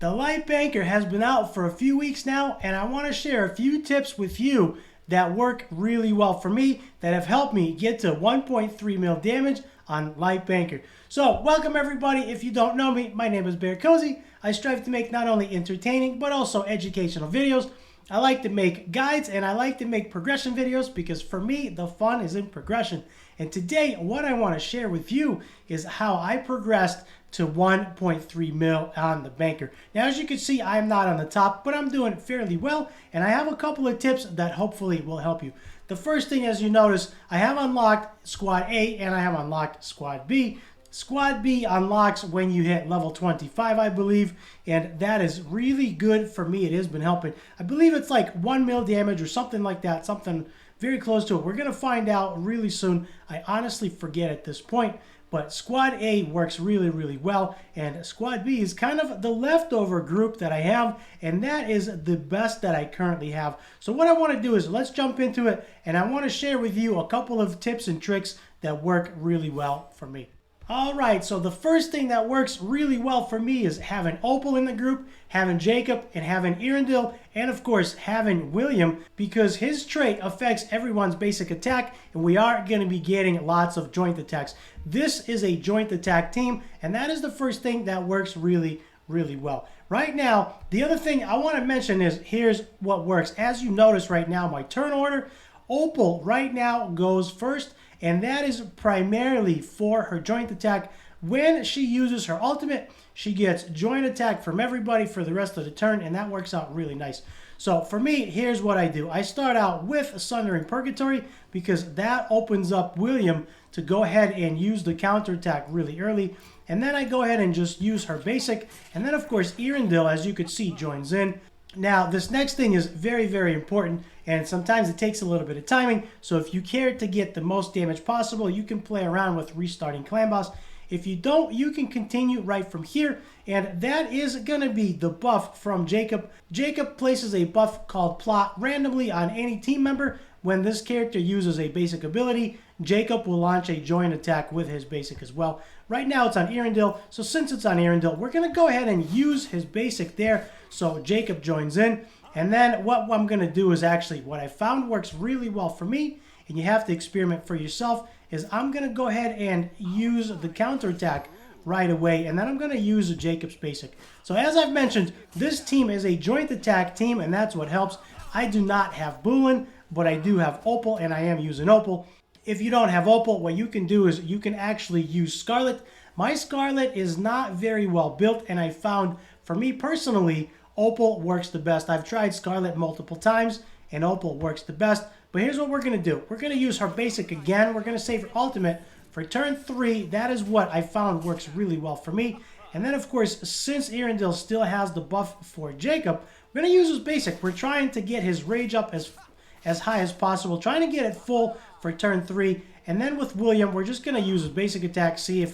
The light banker has been out for a few weeks now, and I want to share a few tips with you that work really well for me that have helped me get to 1.3 mil damage on light banker. So welcome everybody. If you don't know me, my name is BearCozy. I strive to make not only entertaining but also educational videos. I like to make guides and I like to make progression videos because for me the fun is in progression. And today what I want to share with you is how I progressed to 1.3 mil on the banker. Now as you can see, I'm not on the top, but I'm doing fairly well, and I have a couple of tips that hopefully will help you. The first thing, as you notice, I have unlocked Squad A and I have unlocked Squad B. Squad B unlocks when you hit level 25, I believe, and that is really good for me. It has been helping. I believe it's like 1 mil damage or something like that, something very close to it. We're going to find out really soon. I honestly forget at this point, but Squad A works really, really well, and Squad B is kind of the leftover group that I have, and that is the best that I currently have. So what I want to do is let's jump into it, and I want to share with you a couple of tips and tricks that work really well for me. Alright, so the first thing that works really well for me is having Opal in the group, having Jacob, and having Erendil, and of course having William, because his trait affects everyone's basic attack, and we are going to be getting lots of joint attacks. This is a joint attack team, and that is the first thing that works really, really well. Right now, the other thing I want to mention is here's what works. As you notice right now, my turn order, Opal right now goes first, and that is primarily for her joint attack. When she uses her ultimate, she gets joint attack from everybody for the rest of the turn, and that works out really nice. So for me, here's what I do. I start out with Sundering Purgatory because that opens up William to go ahead and use the counterattack really early. And then I go ahead and just use her basic. And then of course Erendil, as you could see, joins in. Now, this next thing is very, very important, and sometimes it takes a little bit of timing. So if you care to get the most damage possible, you can play around with restarting Clan Boss. If you don't, you can continue right from here, and that is going to be the buff from Jacob. Jacob places a buff called Plot randomly on any team member. When this character uses a basic ability, Jacob will launch a joint attack with his basic as well. Right now it's on Erendil, so since it's on Erendil, we're going to go ahead and use his basic there. So Jacob joins in, and then what I'm going to do is actually what I found works really well for me, and you have to experiment for yourself, is I'm going to go ahead and use the counterattack right away, and then I'm going to use Jacob's basic. So as I've mentioned, this team is a joint attack team, and that's what helps. I do not have Bulin, but I do have Opal, and I am using Opal. If you don't have Opal, what you can do is you can actually use Scarlet. My Scarlet is not very well built, and I found, for me personally, Opal works the best. I've tried Scarlet multiple times, and Opal works the best. But here's what we're going to do. We're going to use her basic again. We're going to save her ultimate for turn 3. That is what I found works really well for me. And then, of course, since Erendil still has the buff for Jacob, we're going to use his basic. We're trying to get his rage up as high as possible, trying to get it full for turn 3. And then with William, we're just going to use his basic attack, see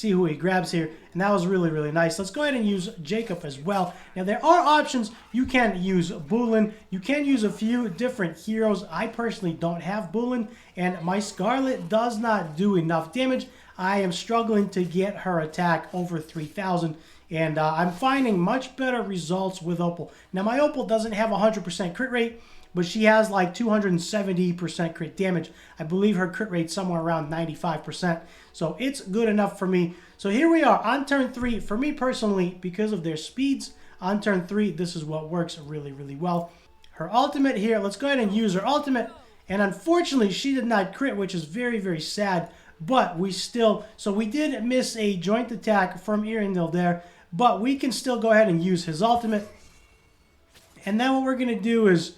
who he grabs here, and that was really, really nice. Let's go ahead and use Jacob as well. Now, there are options. You can use Bulin. You can use a few different heroes. I personally don't have Bulin, and my Scarlet does not do enough damage. I am struggling to get her attack over 3,000, and I'm finding much better results with Opal. Now, my Opal doesn't have 100% crit rate, but she has like 270% crit damage. I believe her crit rate's somewhere around 95%. So it's good enough for me. So here we are on turn 3. For me personally, because of their speeds, on turn 3, this is what works really, really well. Her ultimate here, let's go ahead and use her ultimate. And unfortunately, she did not crit, which is very, very sad. But we still, so we did miss a joint attack from Erendil there. But we can still go ahead and use his ultimate. And then what we're going to do is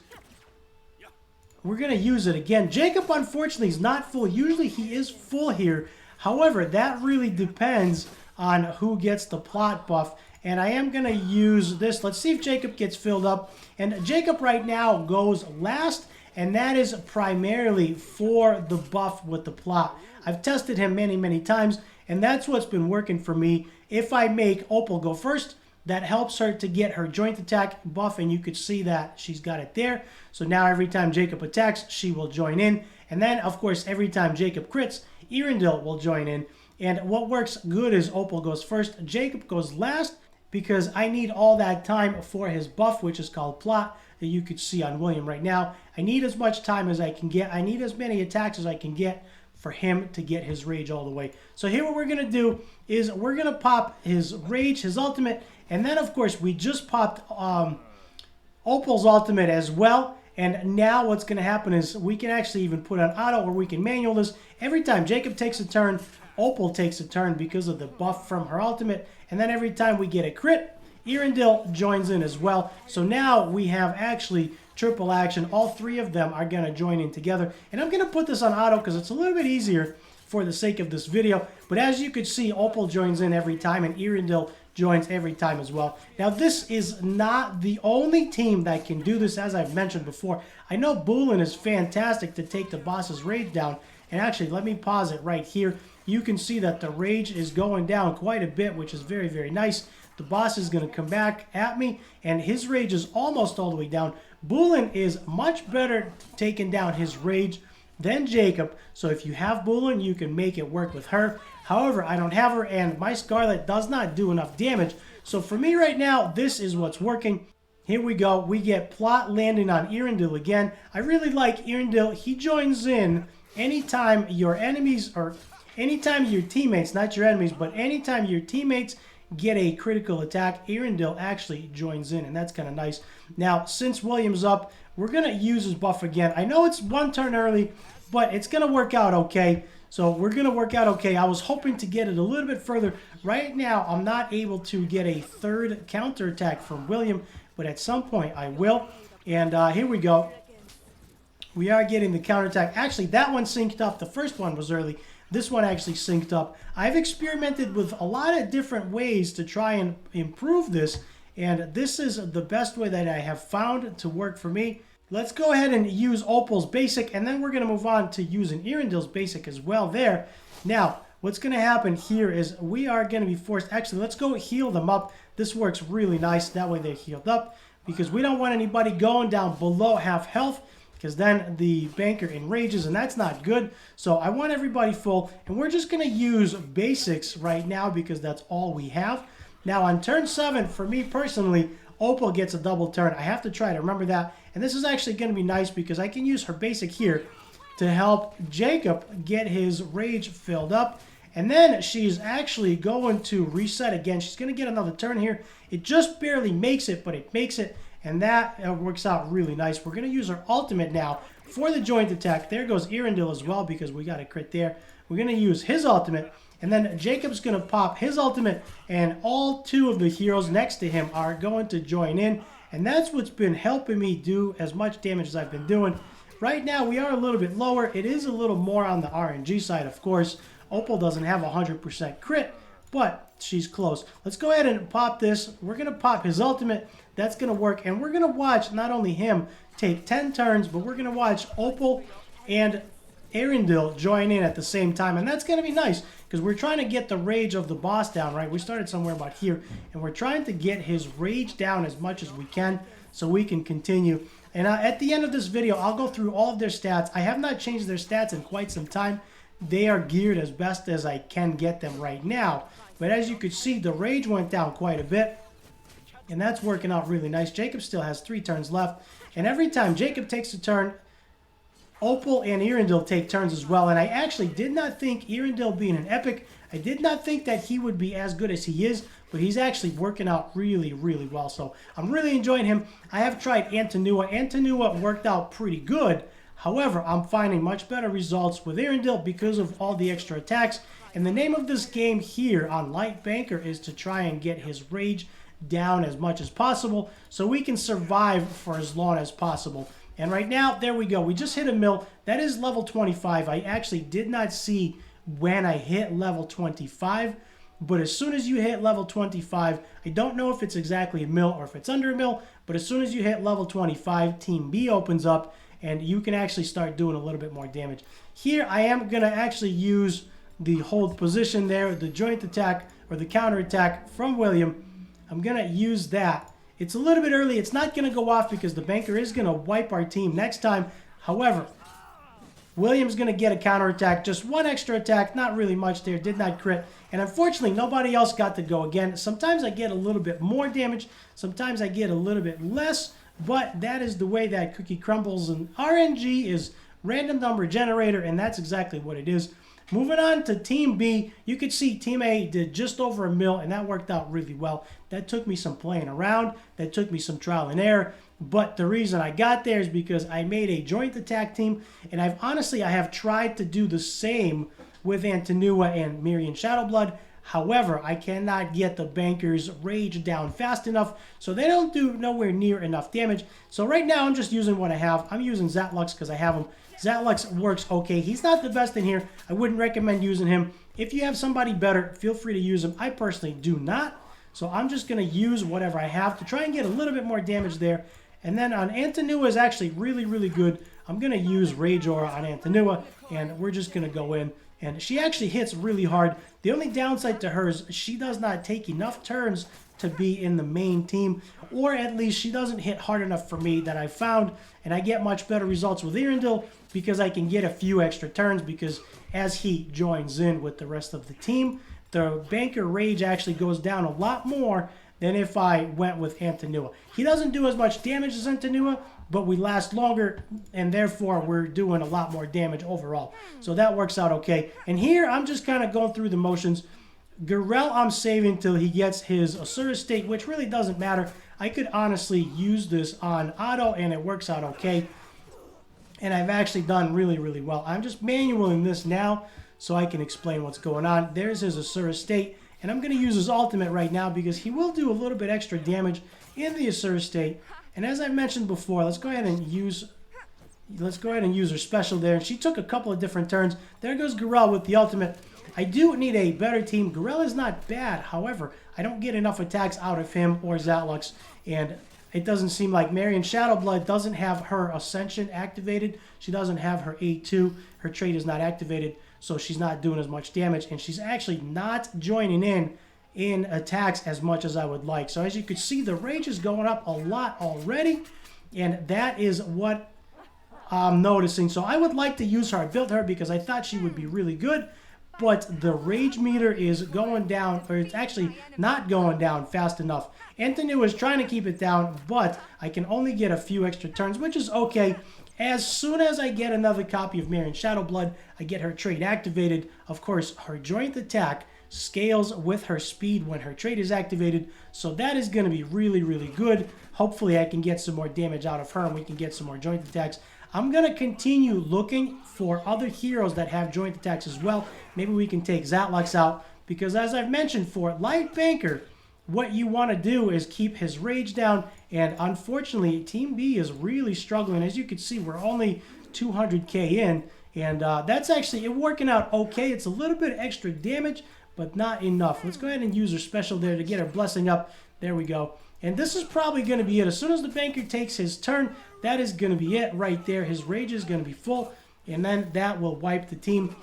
we're going to use it again. Jacob, unfortunately, is not full. Usually he is full here. However, that really depends on who gets the plot buff. And I am going to use this. Let's see if Jacob gets filled up. And Jacob right now goes last. And that is primarily for the buff with the plot. I've tested him many, many times. And that's what's been working for me. If I make Opal go first, that helps her to get her joint attack buff, and you could see that she's got it there. So now every time Jacob attacks, she will join in. And then, of course, every time Jacob crits, Erendil will join in. And what works good is Opal goes first, Jacob goes last, because I need all that time for his buff, which is called plot, that you could see on William right now. I need as much time as I can get. I need as many attacks as I can get for him to get his rage all the way. So here what we're going to do is we're going to pop his rage, his ultimate, and then of course we just popped Opal's ultimate as well. And now what's going to happen is we can actually even put on auto, or we can manual this. Every time Jacob takes a turn, Opal takes a turn because of the buff from her ultimate. And then every time we get a crit, Erendil joins in as well. So now we have actually triple action. All three of them are going to join in together. And I'm going to put this on auto because it's a little bit easier for the sake of this video. But as you can see, Opal joins in every time and Erendil joins every time as well. Now this is not the only team that can do this, as I've mentioned before. I know Bulin is fantastic to take the boss's rage down. And actually, let me pause it right here. You can see that the rage is going down quite a bit, which is very, very nice. The boss is going to come back at me, and his rage is almost all the way down. Bulin is much better taking down his rage than Jacob. So if you have Bulin, you can make it work with her. However, I don't have her, and my Scarlet does not do enough damage. So for me right now, this is what's working. Here we go. We get plot landing on Erendil again. I really like Erendil. He joins in anytime your enemies, or anytime your teammates, not your enemies, but anytime your teammates get a critical attack, Erendil actually joins in, and that's kind of nice. Now, since William's up, we're going to use his buff again. I know it's one turn early, but it's going to work out okay. So we're going to work out okay. I was hoping to get it a little bit further. Right now, I'm not able to get a third counterattack from William, but at some point I will. And here we go. We are getting the counterattack. Actually, that one synced up. The first one was early. This one actually synced up. I've experimented with a lot of different ways to try and improve this, and this is the best way that I have found to work for me. Let's go ahead and use Opal's basic, and then we're going to move on to using Erendil's basic as well there. Now, what's going to happen here is we are going to be forced... Actually, let's go heal them up. This works really nice. That way they're healed up, because we don't want anybody going down below half health, because then the banker enrages, and that's not good. So I want everybody full, and we're just going to use basics right now because that's all we have. Now on turn 7, for me personally, Opal gets a double turn. I have to try to remember that, and this is actually going to be nice because I can use her basic here to help Jacob get his rage filled up. And then she's actually going to reset again. She's going to get another turn here. It just barely makes it, but it makes it. And that works out really nice. We're going to use our ultimate now for the joint attack. There goes Erendil as well because we got a crit there. We're going to use his ultimate. And then Jacob's going to pop his ultimate. And all two of the heroes next to him are going to join in. And that's what's been helping me do as much damage as I've been doing. Right now, we are a little bit lower. It is a little more on the RNG side, of course. Opal doesn't have 100% crit, but she's close. Let's go ahead and pop this. We're going to pop his ultimate. That's going to work. And we're going to watch not only him take 10 turns, but we're going to watch Opal and Erendil join in at the same time. And that's going to be nice because we're trying to get the rage of the boss down, right? We started somewhere about here, and we're trying to get his rage down as much as we can so we can continue. And at the end of this video, I'll go through all of their stats. I have not changed their stats in quite some time. They are geared as best as I can get them right now. But as you could see, the rage went down quite a bit. And that's working out really nice. Jacob still has 3 turns left. And every time Jacob takes a turn, Opal and Erendil take turns as well. And I actually did not think Erendil being an epic, I did not think that he would be as good as he is. But he's actually working out really, really well. So I'm really enjoying him. I have tried Antonua. Antonua worked out pretty good. However, I'm finding much better results with Erendil because of all the extra attacks. And the name of this game here on Light Banker is to try and get his rage down as much as possible so we can survive for as long as possible. And right now, there we go. We just hit a mill. That is level 25. I actually did not see when I hit level 25. But as soon as you hit level 25, I don't know if it's exactly a mill or if it's under a mill, but as soon as you hit level 25, Team B opens up and you can actually start doing a little bit more damage. Here, I am going to actually use the hold position there, the joint attack or the counter attack from William. I'm going to use that. It's a little bit early. It's not going to go off because the banker is going to wipe our team next time. However, William's going to get a counterattack, just one extra attack, not really much there, did not crit. And unfortunately, nobody else got to go again. Sometimes I get a little bit more damage, sometimes I get a little bit less, but that is the way that cookie crumbles. And RNG is random number generator, and that's exactly what it is. Moving on to Team B, you could see Team A did just over 1 mil, and that worked out really well. That took me some playing around. That took me some trial and error. But the reason I got there is because I made a joint attack team, and I have tried to do the same with Antanua and Mirian Shadowblood. However, I cannot get the bankers' rage down fast enough, so they don't do nowhere near enough damage. So right now, I'm just using what I have. I'm using Zatlux because I have him. Zatlux works okay. He's not the best in here. I wouldn't recommend using him. If you have somebody better, feel free to use him. I personally do not. So I'm just going to use whatever I have to try and get a little bit more damage there. And then on Antanua is actually really, really good. I'm going to use Rage Aura on Antanua, and we're just going to go in. And she actually hits really hard. The only downside to her is she does not take enough turns to be in the main team, or at least she doesn't hit hard enough for me that I found, and I get much better results with Erendil because I can get a few extra turns, because as he joins in with the rest of the team, the banker rage actually goes down a lot more than if I went with Antanua. He doesn't do as much damage as Antanua, but we last longer, and therefore we're doing a lot more damage overall. So that works out okay. And here, I'm just kind of going through the motions. Garel, I'm saving till he gets his Asura state, which really doesn't matter. I could honestly use this on auto, and it works out okay. And I've actually done really, really well. I'm just manualing this now so I can explain what's going on. There's his Asura state, and I'm going to use his ultimate right now because he will do a little bit extra damage in the Asura state. And as I mentioned before, let's go ahead and use her special there. And she took a couple of different turns. There goes Garel with the ultimate. I do need a better team. Garel is not bad. However, I don't get enough attacks out of him or Zatlux. And it doesn't seem like Mirian Shadowblood doesn't have her Ascension activated. She doesn't have her A2. Her trait is not activated, so she's not doing as much damage. And she's actually not joining in attacks as much as I would like. So as you can see, the rage is going up a lot already. And that is what I'm noticing. So I would like to use her. I built her because I thought she would be really good. But the rage meter is going down, or it's actually not going down fast enough. Anthony was trying to keep it down, but I can only get a few extra turns, which is okay. As soon as I get another copy of Mirian Shadowblood, I get her trait activated. Of course, her joint attack scales with her speed when her trait is activated, so that is going to be really, really good. Hopefully, I can get some more damage out of her, and we can get some more joint attacks. I'm going to continue looking for other heroes that have joint attacks as well. Maybe we can take Zatlux out, because as I've mentioned, for Light Banker, what you want to do is keep his rage down, and unfortunately, Team B is really struggling. As you can see, we're only 200k in, and that's actually working out okay. It's a little bit extra damage, but not enough. Let's go ahead and use her special there to get her blessing up. There we go. And this is probably going to be it. As soon as the banker takes his turn, that is going to be it right there. His rage is going to be full, and then that will wipe the team.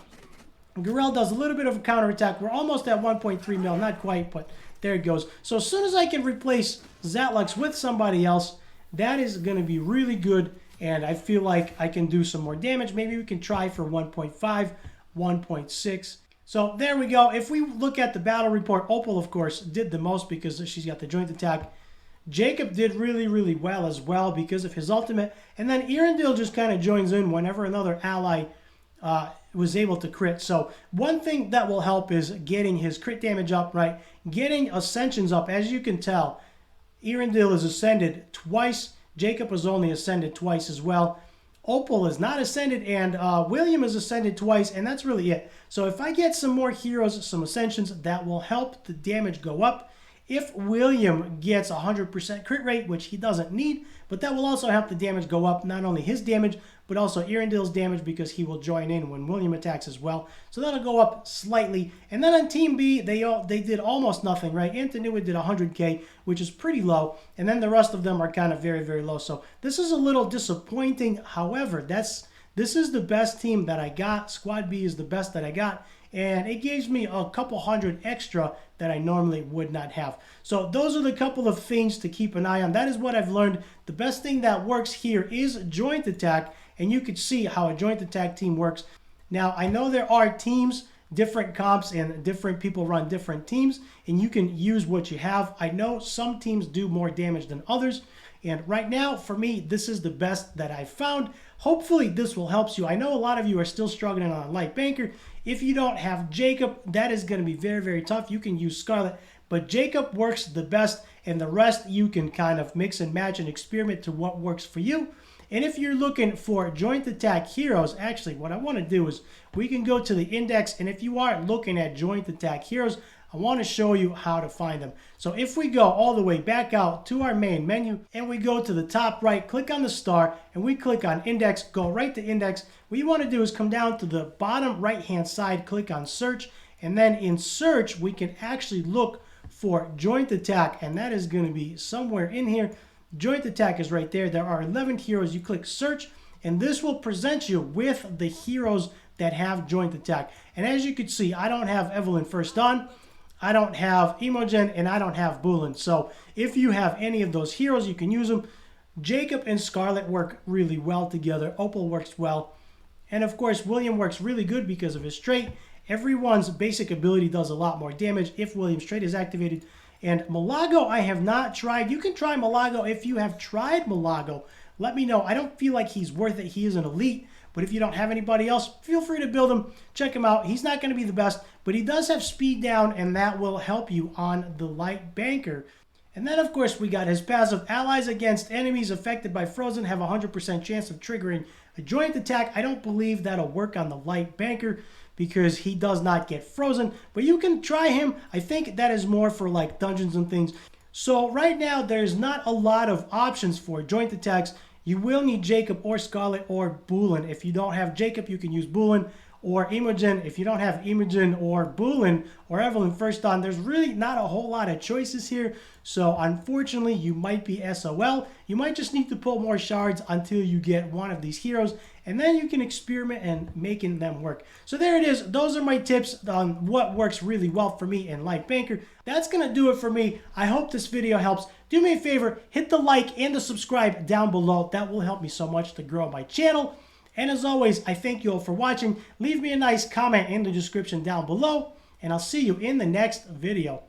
Garel does a little bit of a counterattack. We're almost at 1.3 mil. Not quite, but there it goes. So as soon as I can replace Zatlux with somebody else, that is going to be really good, and I feel like I can do some more damage. Maybe we can try for 1.5, 1.6. So there we go. If we look at the battle report, Opal, of course, did the most because she's got the joint attack. Jacob did really, really well as well because of his ultimate. And then Erendil just kind of joins in whenever another ally was able to crit. So one thing that will help is getting his crit damage up, right? Getting ascensions up. As you can tell, Erendil is ascended twice. Jacob is only ascended twice as well. Opal is not ascended, and William is ascended twice, and that's really it. So if I get some more heroes, some ascensions, that will help the damage go up. If William gets 100% crit rate, which he doesn't need, but that will also help the damage go up, not only his damage, but also Erendil's damage, because he will join in when William attacks as well. So that'll go up slightly. And then on Team B, they did almost nothing, right? Antanua did 100k, which is pretty low. And then the rest of them are kind of very, very low. So this is a little disappointing. However, this is the best team that I got. Squad B is the best that I got. And it gives me a couple hundred extra that I normally would not have. So those are the couple of things to keep an eye on. That is what I've learned. The best thing that works here is joint attack. and you could see how a joint attack team works. Now, I know there are teams, different comps, and different people run different teams, and you can use what you have. I know some teams do more damage than others, and right now, for me, this is the best that I've found. Hopefully, this will help you. I know a lot of you are still struggling on Light Banker. If you don't have Jacob, that is going to be very, very tough. You can use Scarlet, but Jacob works the best, and the rest you can kind of mix and match and experiment to what works for you. And if you're looking for joint attack heroes, actually what I want to do is we can go to the index, and if you are looking at joint attack heroes, I want to show you how to find them. So if we go all the way back out to our main menu and we go to the top right, click on the star, and we click on index, go right to index, what you want to do is come down to the bottom right hand side, click on search, and then in search we can actually look for joint attack, and that is going to be somewhere in here. Joint attack is right there. There are 11 heroes. You click search, and this will present you with the heroes that have joint attack. And as you can see, I don't have Evelyn First Dawn, I don't have Imogen, and I don't have Bulin. So if you have any of those heroes, you can use them. Jacob and Scarlet work really well together. Opal works well. And of course, William works really good because of his trait. Everyone's basic ability does a lot more damage if William's trait is activated. And Malago, I have not tried. You can try Malago. If you have tried Malago, let me know. I don't feel like he's worth it. He is an elite. But if you don't have anybody else, feel free to build him. Check him out. He's not going to be the best, but he does have speed down, and that will help you on the Light Banker. And then, of course, we got his passive. Allies against enemies affected by Frozen have a 100% chance of triggering a joint attack. I don't believe that'll work on the Light Banker because he does not get frozen, but you can try him. I think that is more for like dungeons and things. So right now, there's not a lot of options for joint attacks. You will need Jacob or Scarlet or Bulin. If you don't have Jacob, you can use Bulin or Imogen. If you don't have Imogen or Bulin or Evelyn First Dawn, there's really not a whole lot of choices here. So unfortunately, you might be SOL. You might just need to pull more shards until you get one of these heroes, and then you can experiment and making them work. So there it is. Those are my tips on what works really well for me in Light Banker. That's going to do it for me. I hope this video helps. Do me a favor, hit the like and the subscribe down below. That will help me so much to grow my channel. And as always, I thank you all for watching. Leave me a nice comment in the description down below, and I'll see you in the next video.